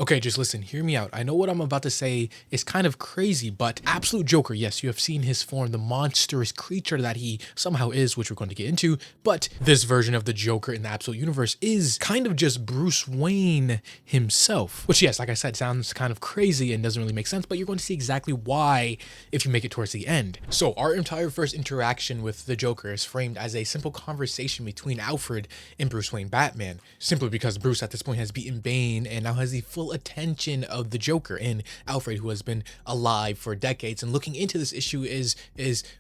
Okay, just listen, hear me out. I know what I'm about to say is kind of crazy, but Absolute Joker, yes, you have seen his form, the monstrous creature that he somehow is, which we're going to get into, but this version of the Joker in the Absolute Universe is kind of just Bruce Wayne himself, which, yes, like I said, sounds kind of crazy and doesn't really make sense, but you're going to see exactly why if you make it towards the end. So our entire first interaction with the Joker is framed as a simple conversation between Alfred and Bruce Wayne Batman, simply because Bruce at this point has beaten Bane and now has the full attention of the Joker, and Alfred, who has been alive for decades and looking into this issue, is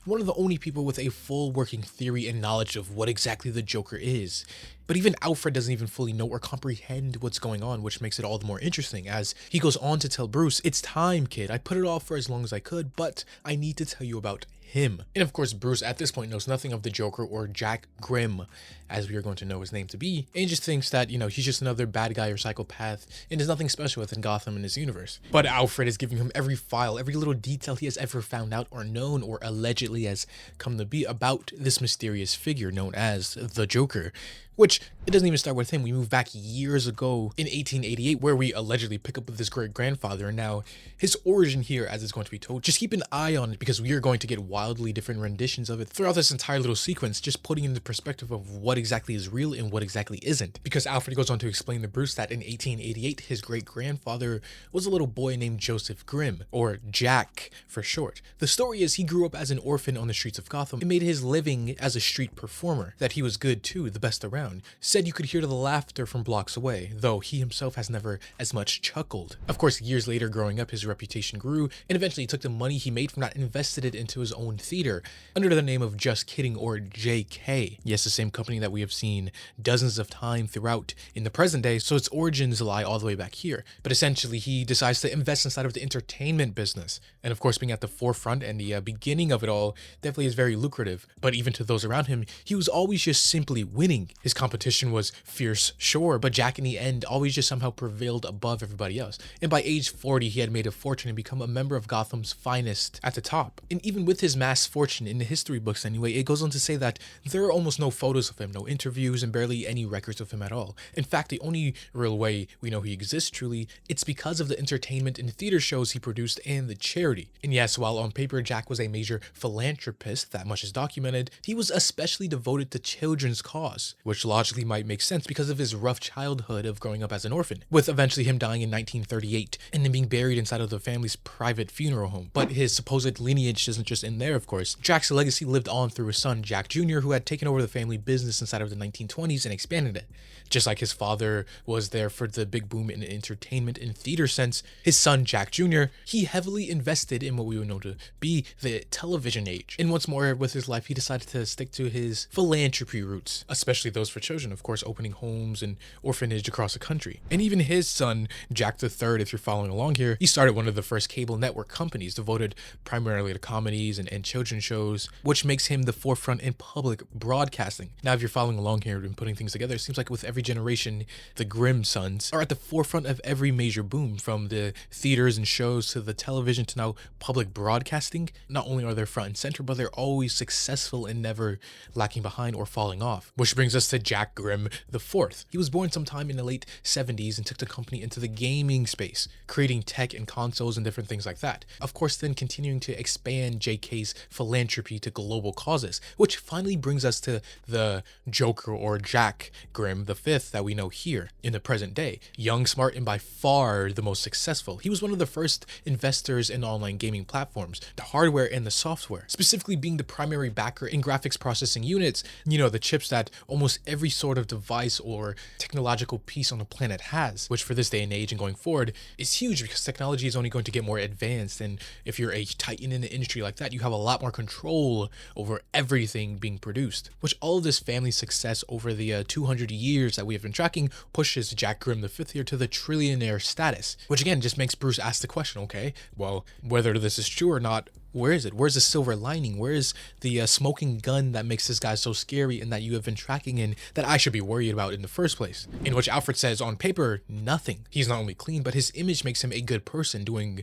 one of the only people with a full working theory and knowledge of what exactly the Joker is. But even Alfred doesn't even fully know or comprehend what's going on, which makes it all the more interesting as he goes on to tell Bruce, "It's time, kid. I put it off for as long as I could, but I need to tell you about him." And of course, Bruce at this point knows nothing of the Joker or Jack Grimm, as we are going to know his name to be, and just thinks that, he's just another bad guy or psychopath, and there's nothing special within Gotham in his universe. But Alfred is giving him every file, every little detail he has ever found out or known or allegedly has come to be about this mysterious figure known as the Joker. Which, it doesn't even start with him. We move back years ago in 1888, where we allegedly pick up with his great-grandfather, and now his origin here, as it's going to be told, just keep an eye on it, because we are going to get wildly different renditions of it throughout this entire little sequence, just putting into perspective of what exactly is real and what exactly isn't. Because Alfred goes on to explain to Bruce that in 1888, his great-grandfather was a little boy named Joseph Grimm, or Jack for short. The story is he grew up as an orphan on the streets of Gotham and made his living as a street performer, that he was good too, the best around. Said you could hear the laughter from blocks away, though he himself has never as much chuckled. Of course, years later growing up, his reputation grew, and eventually he took the money he made from that and invested it into his own theater, under the name of Just Kidding, or JK. Yes, the same company that we have seen dozens of times throughout in the present day, so its origins lie all the way back here. But essentially, he decides to invest inside of the entertainment business, and of course being at the forefront and the beginning of it all definitely is very lucrative. But even to those around him, he was always just simply winning. His competition was fierce, sure, but Jack in the end always just somehow prevailed above everybody else. And by age 40, he had made a fortune and become a member of Gotham's finest at the top. And even with his mass fortune, in the history books anyway, it goes on to say that there are almost no photos of him, no interviews, and barely any records of him at all. In fact, the only real way we know he exists truly, it's because of the entertainment and theater shows he produced and the charity. And yes, while on paper Jack was a major philanthropist, that much is documented, he was especially devoted to children's cause, which logically might make sense because of his rough childhood of growing up as an orphan, with eventually him dying in 1938 and then being buried inside of the family's private funeral home. But his supposed lineage isn't just in there, of course. Jack's legacy lived on through his son, Jack Jr., who had taken over the family business inside of the 1920s and expanded it. Just like his father was there for the big boom in entertainment and theater sense, his son, Jack Jr., he heavily invested in what we would know to be the television age. And once more with his life, he decided to stick to his philanthropy roots, especially those for children, of course, opening homes and orphanage across the country. And even his son, Jack III, if you're following along here, he started one of the first cable network companies devoted primarily to comedies and children's shows, which makes him the forefront in public broadcasting. Now, if you're following along here and putting things together, it seems like with every generation, the Grimm sons are at the forefront of every major boom, from the theaters and shows to the television to now public broadcasting. Not only are they front and center, but they're always successful and never lacking behind or falling off. Which brings us to Jack Grimm IV. He was born sometime in the late 70s and took the company into the gaming space, creating tech and consoles and different things like that. Of course, then continuing to expand JK's philanthropy to global causes, which finally brings us to the Joker, or Jack Grimm V, that we know here in the present day. Young, smart, and by far the most successful. He was one of the first investors in online gaming platforms, the hardware and the software, specifically being the primary backer in graphics processing units, the chips that almost every sort of device or technological piece on the planet has, which for this day and age and going forward is huge because technology is only going to get more advanced. And if you're a titan in the industry like that, you have a lot more control over everything being produced, which all of this family success over the 200 years that we have been tracking pushes Jack Grimm V here to the trillionaire status, which again just makes Bruce ask the question, okay, well, whether this is true or not, Where is it? Where's the silver lining? Where is the smoking gun that makes this guy so scary and that you have been tracking in that I should be worried about in the first place? In which Alfred says on paper, nothing. He's not only clean, but his image makes him a good person doing,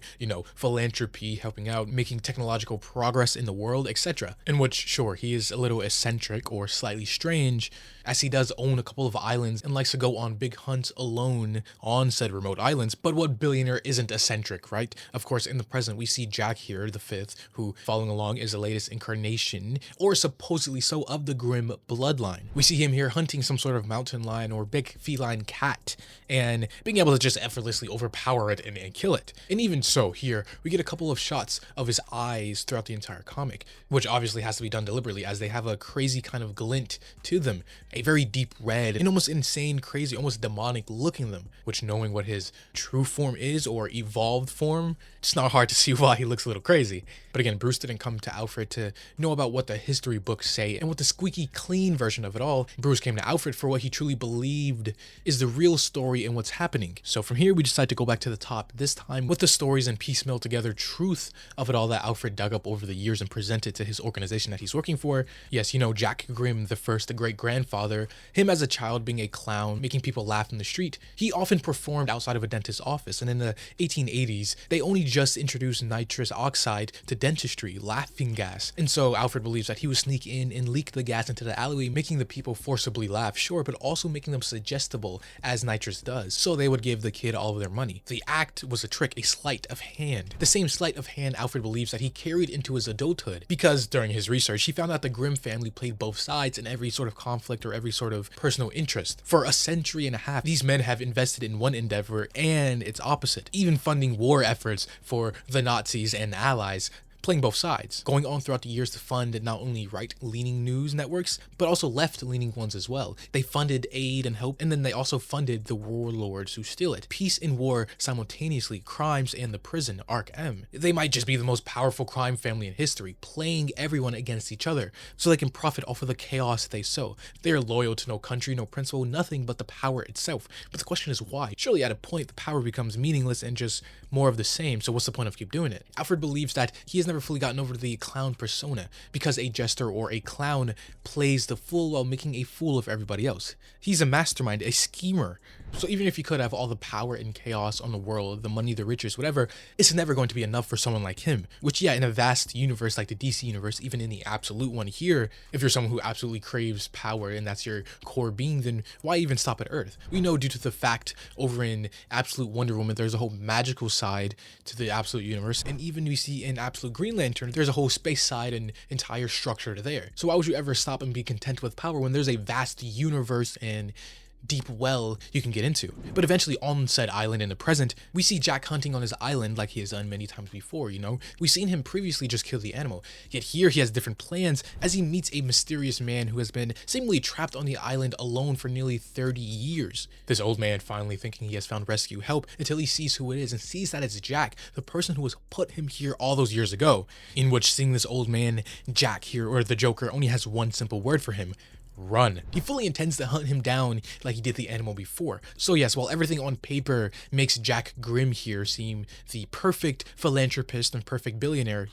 philanthropy, helping out, making technological progress in the world, etc. In which, sure, he is a little eccentric or slightly strange, as he does own a couple of islands and likes to go on big hunts alone on said remote islands. But what billionaire isn't eccentric, right? Of course, in the present, we see Jack here, the fifth, who, following along, is the latest incarnation, or supposedly so, of the Grimm bloodline. We see him here hunting some sort of mountain lion or big feline cat, and being able to just effortlessly overpower it and kill it. And even so, here, we get a couple of shots of his eyes throughout the entire comic, which obviously has to be done deliberately, as they have a crazy kind of glint to them, a very deep red, and almost insane, crazy, almost demonic look in them, which, knowing what his true form is, or evolved form, it's not hard to see why he looks a little crazy. But again, Bruce didn't come to Alfred to know about what the history books say and what the squeaky clean version of it all. Bruce came to Alfred for what he truly believed is the real story and what's happening. So from here, we decide to go back to the top, this time with the stories and piecemeal together truth of it all that Alfred dug up over the years and presented to his organization that he's working for. Yes, Jack Grimm, the first great-grandfather, him as a child being a clown, making people laugh in the street, he often performed outside of a dentist's office. And in the 1880s, they only just introduced nitrous oxide to dentistry, laughing gas. And so Alfred believes that he would sneak in and leak the gas into the alleyway, making the people forcibly laugh, sure, but also making them suggestible as nitrous does. So they would give the kid all of their money. The act was a trick, a sleight of hand. The same sleight of hand Alfred believes that he carried into his adulthood, because during his research, he found out the Grimm family played both sides in every sort of conflict or every sort of personal interest. For a century and a half, these men have invested in one endeavor and its opposite, even funding war efforts for the Nazis and allies, playing both sides, going on throughout the years to fund not only right-leaning news networks, but also left-leaning ones as well. They funded aid and help, and then they also funded the warlords who steal it. Peace and war simultaneously, crimes and the prison, Arc M. They might just be the most powerful crime family in history, playing everyone against each other, so they can profit off of the chaos they sow. They are loyal to no country, no principle, nothing but the power itself. But the question is why? Surely at a point, the power becomes meaningless and just more of the same, so what's the point of keep doing it? Alfred believes that he has never fully gotten over the clown persona, because a jester or a clown plays the fool while making a fool of everybody else. He's a mastermind, a schemer. So even if you could have all the power and chaos on the world, the money, the riches, whatever, it's never going to be enough for someone like him. Which, yeah, in a vast universe like the DC universe, even in the absolute one here, if you're someone who absolutely craves power and that's your core being, then why even stop at Earth? We know due to the fact over in Absolute Wonder Woman, there's a whole magical side to the absolute universe, and even we see in Absolute Green Lantern, there's a whole space side and entire structure to there. So why would you ever stop and be content with power when there's a vast universe and deep well you can get into? But eventually on said island in the present, we see Jack hunting on his island like he has done many times before, We've seen him previously just kill the animal, yet here he has different plans as he meets a mysterious man who has been seemingly trapped on the island alone for nearly 30 years. This old man finally thinking he has found rescue help until he sees who it is and sees that it's Jack, the person who has put him here all those years ago, in which seeing this old man, Jack here, or the Joker, only has one simple word for him: run. He fully intends to hunt him down like he did the animal before. So yes, while everything on paper makes Jack Grimm here seem the perfect philanthropist and perfect billionaire,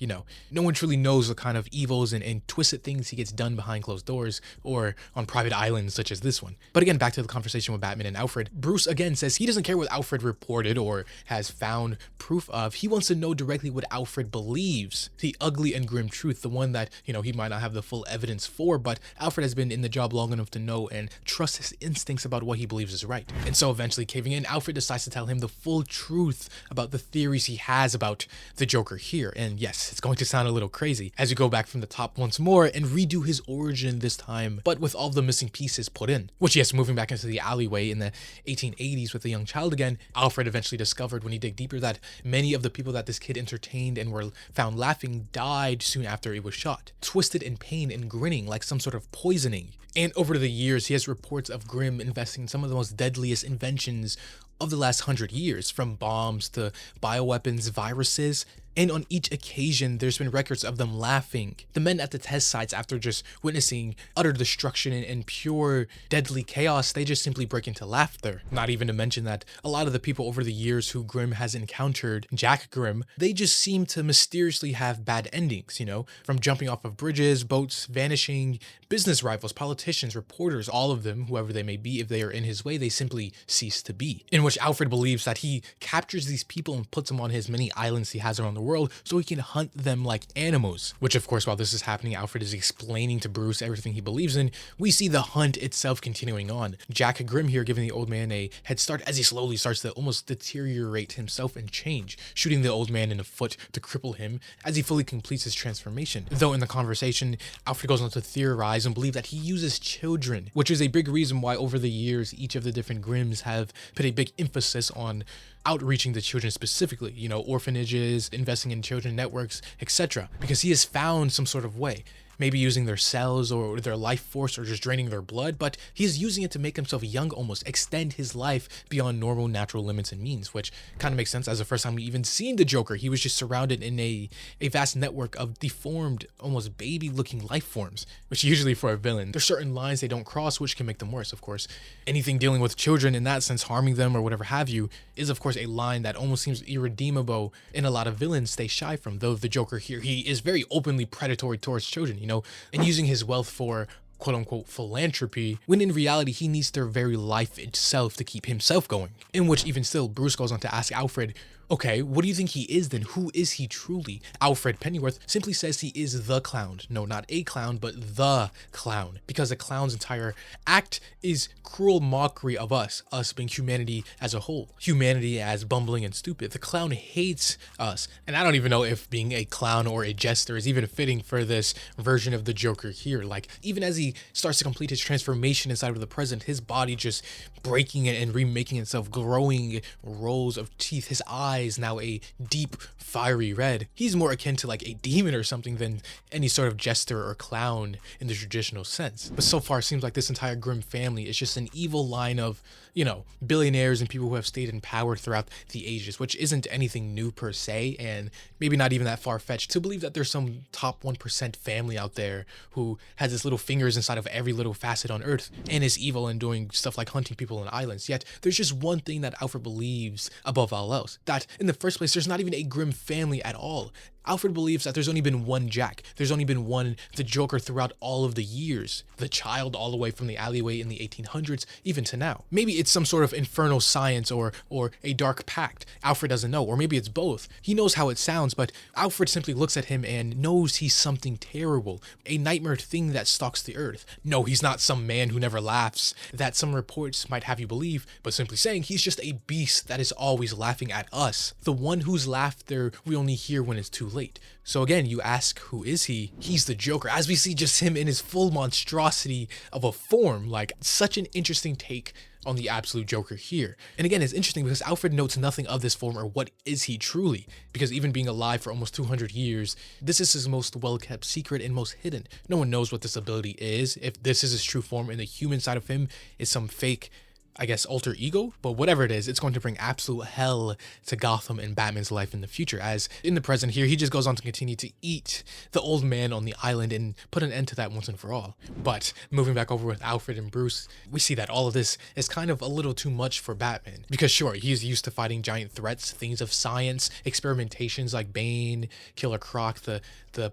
no one truly knows what kind of evils and twisted things he gets done behind closed doors or on private islands such as this one. But again, back to the conversation with Batman and Alfred, Bruce again says he doesn't care what Alfred reported or has found proof of. He wants to know directly what Alfred believes, the ugly and grim truth, the one that, he might not have the full evidence for, but Alfred has been in the job long enough to know and trust his instincts about what he believes is right. And so eventually caving in, Alfred decides to tell him the full truth about the theories he has about the Joker here. And yes, it's going to sound a little crazy as you go back from the top once more and redo his origin this time, but with all the missing pieces put in. Which, yes, moving back into the alleyway in the 1880s with a young child again, Alfred eventually discovered when he dig deeper that many of the people that this kid entertained and were found laughing died soon after it was shot, twisted in pain and grinning like some sort of poisoning. And over the years, he has reports of Grimm investing in some of the most deadliest inventions of the last 100 years, from bombs to bioweapons, viruses. And on each occasion, there's been records of them laughing. The men at the test sites, after just witnessing utter destruction and pure deadly chaos, they just simply break into laughter. Not even to mention that a lot of the people over the years who Grimm has encountered, Jack Grimm, they just seem to mysteriously have bad endings, you know, from jumping off of bridges, boats, vanishing, business rivals, politicians, reporters, all of them, whoever they may be, if they are in his way, they simply cease to be. In which Alfred believes that he captures these people and puts them on his many islands he has around the world so he can hunt them like animals. Which, of course, while this is happening, Alfred is explaining to Bruce everything he believes in. We see the hunt itself continuing on. Jack Grimm here giving the old man a head start as he slowly starts to almost deteriorate himself and change, shooting the old man in the foot to cripple him as he fully completes his transformation. Though in the conversation, Alfred goes on to theorize and believe that he uses children, which is a big reason why over the years each of the different Grimms have put a big emphasis on outreaching to children specifically, you know, orphanages, investing in children networks, etc. Because he has found some sort of way. Maybe using their cells or their life force or just draining their blood, but he's using it to make himself young, almost extend his life beyond normal natural limits and means, which kind of makes sense as the first time we even seen the Joker. He was just surrounded in a vast network of deformed, almost baby looking life forms, which usually for a villain, there's certain lines they don't cross, which can make them worse, of course. Anything dealing with children in that sense, harming them or whatever have you, is of course a line that almost seems irredeemable and a lot of villains stay shy from, though the Joker here, he is very openly predatory towards children, you know, and using his wealth for quote-unquote philanthropy, when in reality he needs their very life itself to keep himself going. In which even still, Bruce goes on to ask Alfred, okay, what do you think he is then? Who is he truly? Alfred Pennyworth simply says he is the clown. No, not a clown, but the clown. Because the clown's entire act is cruel mockery of us being humanity as a whole. Humanity as bumbling and stupid. The clown hates us. And I don't even know if being a clown or a jester is even fitting for this version of the Joker here. Like, even as he starts to complete his transformation inside of the present, his body just breaking it and remaking itself, growing rows of teeth, his eyes now a deep fiery red. He's more akin to like a demon or something than any sort of jester or clown in the traditional sense. But so far it seems like this entire Grimm family is just an evil line of, you know, billionaires and people who have stayed in power throughout the ages, which isn't anything new per se, and maybe not even that far-fetched to believe that there's some top 1% family out there who has his little fingers inside of every little facet on Earth and is evil and doing stuff like hunting people on islands. Yet there's just one thing that Alfred believes above all else, that in the first place there's not even a Grimm family at all. Alfred believes that there's only been one Jack. There's only been one the Joker throughout all of the years. The child all the way from the alleyway in the 1800s, even to now. Maybe it's some sort of infernal science or a dark pact. Alfred doesn't know, or maybe it's both. He knows how it sounds, but Alfred simply looks at him and knows he's something terrible. A nightmare thing that stalks the earth. No, he's not some man who never laughs, that some reports might have you believe, but simply saying he's just a beast that is always laughing at us. The one whose laughter we only hear when it's too late. So again, you ask, who is he? He's the Joker, as we see just him in his full monstrosity of a form. Like, such an interesting take on the absolute Joker here. And again, it's interesting because Alfred notes nothing of this form or what is he truly, because even being alive for almost 200 years, this is his most well-kept secret and most hidden. No one knows what this ability is, if this is his true form and the human side of him is some fake, I guess, alter ego, but whatever it is, it's going to bring absolute hell to Gotham and Batman's life in the future, as in the present here, he just goes on to continue to eat the old man on the island and put an end to that once and for all. But moving back over with Alfred and Bruce, we see that all of this is kind of a little too much for Batman, because sure, he's used to fighting giant threats, things of science, experimentations like Bane, Killer Croc, the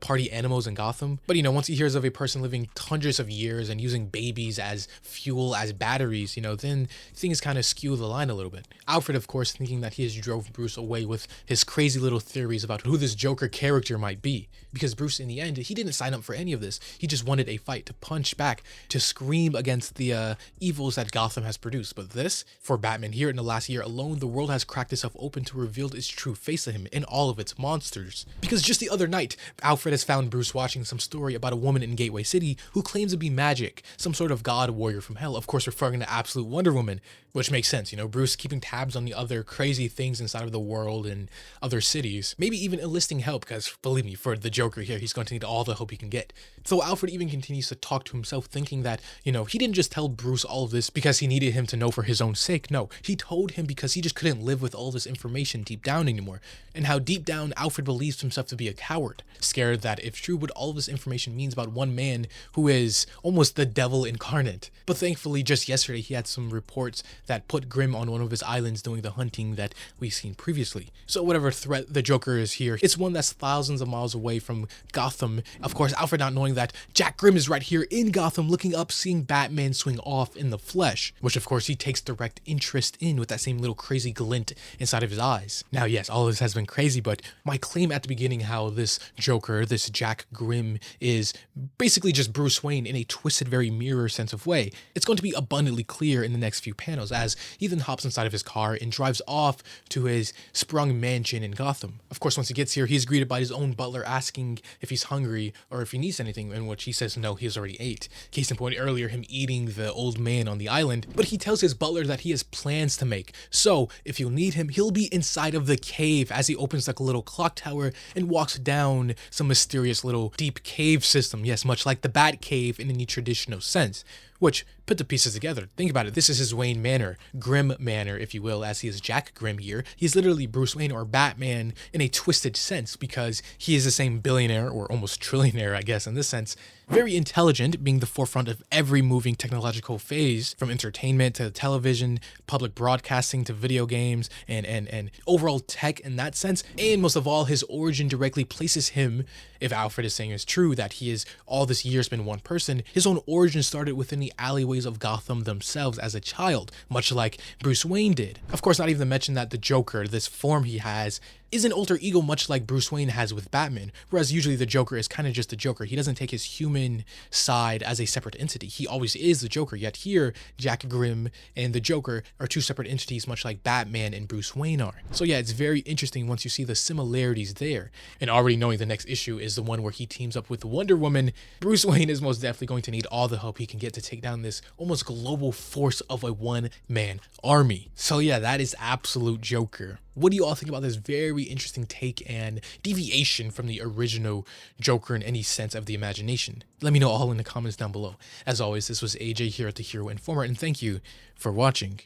party animals in Gotham. But you know, once he hears of a person living hundreds of years and using babies as fuel, as batteries, you know, then things kind of skew the line a little bit. Alfred, of course, thinking that he has drove Bruce away with his crazy little theories about who this Joker character might be. Because Bruce, in the end, he didn't sign up for any of this. He just wanted a fight, to punch back, to scream against the evils that Gotham has produced. But this, for Batman here in the last year alone, the world has cracked itself open to reveal its true face to him in all of its monsters. Because just the other night, Alfred has found Bruce watching some story about a woman in Gateway City who claims to be magic, some sort of god warrior from hell, of course referring to Absolute Wonder Woman, Woman, which makes sense. You know, Bruce keeping tabs on the other crazy things inside of the world and other cities, maybe even enlisting help, because believe me, for the Joker here, he's going to need all the help he can get. So Alfred even continues to talk to himself, thinking that, you know, he didn't just tell Bruce all of this because he needed him to know for his own sake. No, he told him because he just couldn't live with all this information deep down anymore, and how deep down Alfred believes himself to be a coward, scared that if true what all of this information means about one man who is almost the devil incarnate. But thankfully, just yesterday, he had some reports that put Grimm on one of his islands doing the hunting that we've seen previously. So whatever threat the Joker is here, it's one that's thousands of miles away from Gotham. Of course, Alfred not knowing that Jack Grimm is right here in Gotham, looking up, seeing Batman swing off in the flesh, which of course he takes direct interest in with that same little crazy glint inside of his eyes. Now, yes, all of this has been crazy, but my claim at the beginning how this Joker, this Jack Grimm, is basically just Bruce Wayne in a twisted, very mirror sense of way, it's going to be abundantly clear in the next few panels as Ethan hops inside of his car and drives off to his sprung mansion in Gotham. Of course, once he gets here, he's greeted by his own butler asking if he's hungry or if he needs anything, in which he says no, he's already ate. Case in point, earlier him eating the old man on the island, but he tells his butler that he has plans to make. So if you'll need him, he'll be inside of the cave as he opens like a little clock tower and walks down some mysterious little deep cave system. Yes, much like the Bat Cave in any traditional sense. Which, put the pieces together, think about it, this is his Wayne Manor, Grimm Manor, if you will, as he is Jack Grimm here. He's literally Bruce Wayne or Batman in a twisted sense because he is the same billionaire, or almost trillionaire, I guess, in this sense. Very intelligent, being the forefront of every moving technological phase, from entertainment to television, public broadcasting to video games, and overall tech in that sense. And most of all, his origin directly places him, if Alfred is saying is true, that he is all this year's been one person, his own origin started within the alleyways of Gotham themselves as a child, much like Bruce Wayne did. Of course, not even to mention that the Joker, this form he has, is an alter ego much like Bruce Wayne has with Batman, whereas usually the Joker is kind of just the Joker. He doesn't take his human side as a separate entity. He always is the Joker, yet here, Jack Grimm and the Joker are two separate entities much like Batman and Bruce Wayne are. So yeah, it's very interesting once you see the similarities there. And already knowing the next issue is the one where he teams up with Wonder Woman, Bruce Wayne is most definitely going to need all the help he can get to take down this almost global force of a one-man army. So yeah, that is absolute Joker. What do you all think about this very interesting take and deviation from the original Joker in any sense of the imagination? Let me know all in the comments down below. As always, this was AJ here at The Hero Informer, and thank you for watching.